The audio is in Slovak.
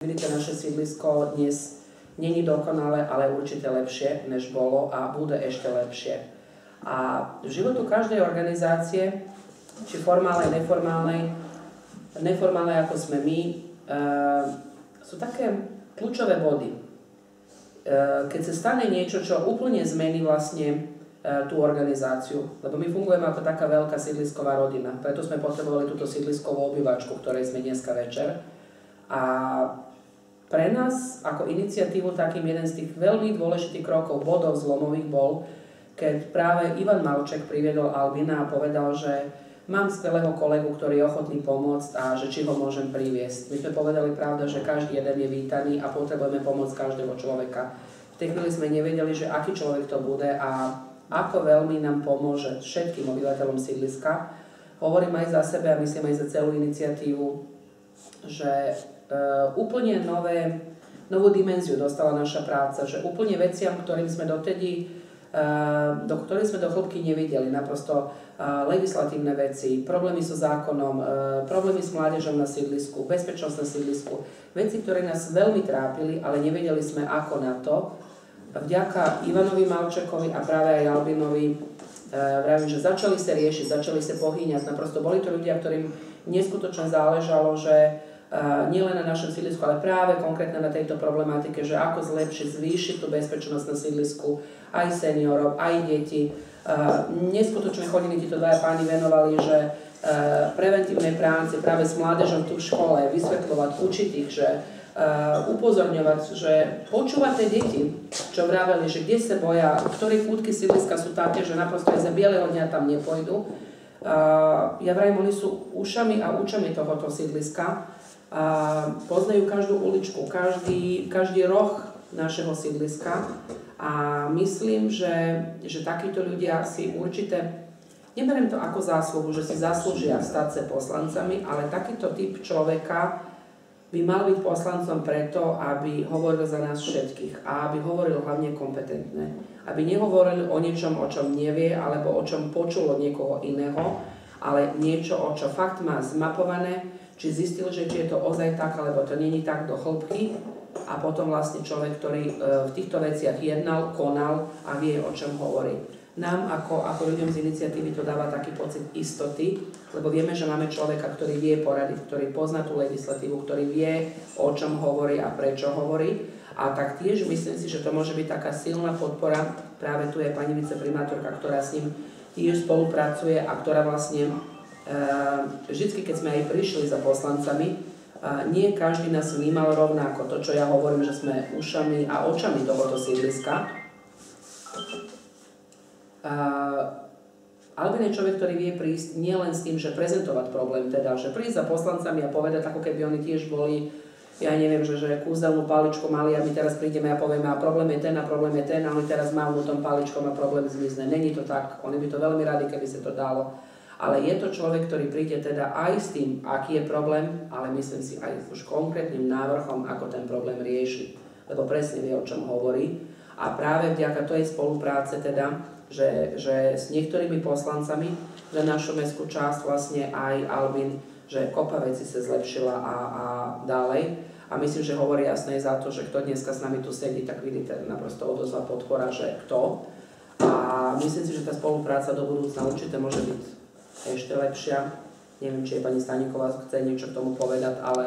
vidíte, naše sídlisko dnes není dokonalé, ale určite lepšie, než bolo a bude ešte lepšie. A v životu každej organizácie, či formálnej, neformálnej ako sme my, sú také kľúčové body. Keď sa stane niečo, čo úplne zmení vlastne tú organizáciu, lebo my fungujeme ako taká veľká sídlisková rodina, preto sme potrebovali túto sídliskovú obývačku, ktorej sme dneska večer. A pre nás ako iniciatívu takým jeden z tých veľmi dôležitých krokov, bodov zlomových bol, keď práve Ivan Malček priviedol Albina a povedal, že mám skvelého kolegu, ktorý je ochotný pomôcť a že či ho môžem priviesť. My sme povedali pravda, že každý jeden je vítaný a potrebujeme pomôcť každého človeka. V tej chvíli sme nevedeli, že aký človek to bude a ako veľmi nám pomôže všetkým obyvateľom sídliska. Hovorím aj za sebe a myslím aj za celú iniciatívu, že úplne novú dimenziu dostala naša práca, že úplne veciam, ktorým sme do ktorých sme do hĺbky nevideli, naprosto legislatívne veci, problémy so zákonom, problémy s mládežou na sídlisku, bezpečnosť na sídlisku, veci, ktoré nás veľmi trápili, ale nevedeli sme ako na to. Vďaka Ivanovi Malčekovi a práve aj Albinovi vravím, že začali sa riešiť, začali sa pohýňať. Naprosto boli to ľudia, ktorým neskutočne záležalo, že nielen na našom sídlisku, ale práve konkrétne na tejto problematike, že ako zlepšiť, zvýšiť tú bezpečnosť na sídlisku, aj seniorov, aj deti. Neskutočne chodiny títo dvaja páni venovali, že preventívnej práci práve s mládežom tu v škole, vysvetľovať, učiť ich, že upozorňovať, že počúvať tie deti, čo vraveli, že kde sa boja, ktoré kútky sídliska sú také, že naprosto aj za bieleho dňa tam nepôjdu. Ja vravím, oni sú ušami a očami tohoto sídliska. Poznajú každú uličku, každý roh našeho sídliska a myslím, že takíto ľudia si určite, neberiem to ako zásluhu, že si zaslúžia stať sa poslancami, ale takýto typ človeka by mal byť poslancom preto, aby hovoril za nás všetkých a aby hovoril hlavne kompetentne. Aby nehovoril o niečom, o čom nevie, alebo o čom počul od niekoho iného, ale niečo, o čo fakt má zmapované, či zistil, že či je to ozaj tak, alebo to není tak do hĺbky a potom vlastne človek, ktorý v týchto veciach jednal, konal a vie, o čom hovorí. Nám ako ľuďom z iniciatívy to dáva taký pocit istoty, lebo vieme, že máme človeka, ktorý vie poradiť, ktorý pozná tú legislatívu, ktorý vie, o čom hovorí a prečo hovorí. A tak tiež myslím si, že to môže byť taká silná podpora. Práve tu je pani viceprimátorka, ktorá s ním tiež spolupracuje a ktorá vlastne vždycky, keď sme aj prišli za poslancami, nie každý nás vnímal rovnako. To, čo ja hovorím, že sme ušami a očami tohoto sídliska. Albin je človek, ktorý vie prísť nielen s tým, že prezentovať problém, teda, že prísť za poslancami a povedať, ako keby oni tiež boli, ja neviem, že kúzelnú paličku mali a my teraz prídeme a povieme, a problém je ten a problém je ten a oni teraz majú tom paličkom a problém zmizne. Není to tak, oni by to veľmi radi, keby sa to dalo. Ale je to človek, ktorý príde teda aj s tým, aký je problém, ale myslím si aj už konkrétnym návrhom, ako ten problém rieši. Lebo presne vie, o čom hovorí. A práve vďaka tej spolupráce teda, že s niektorými poslancami za našu mestskú časť vlastne aj Albin, že kopa veci sa zlepšila a ďalej. A myslím, že hovorí jasne za to, že kto dneska s nami tu sedí, tak vidíte naprosto odozva podpora, že kto. A myslím si, že tá spolupráca do budúcna určite môže byť ešte lepšia. Neviem, či je pani Staníková chce niečo k tomu povedať, ale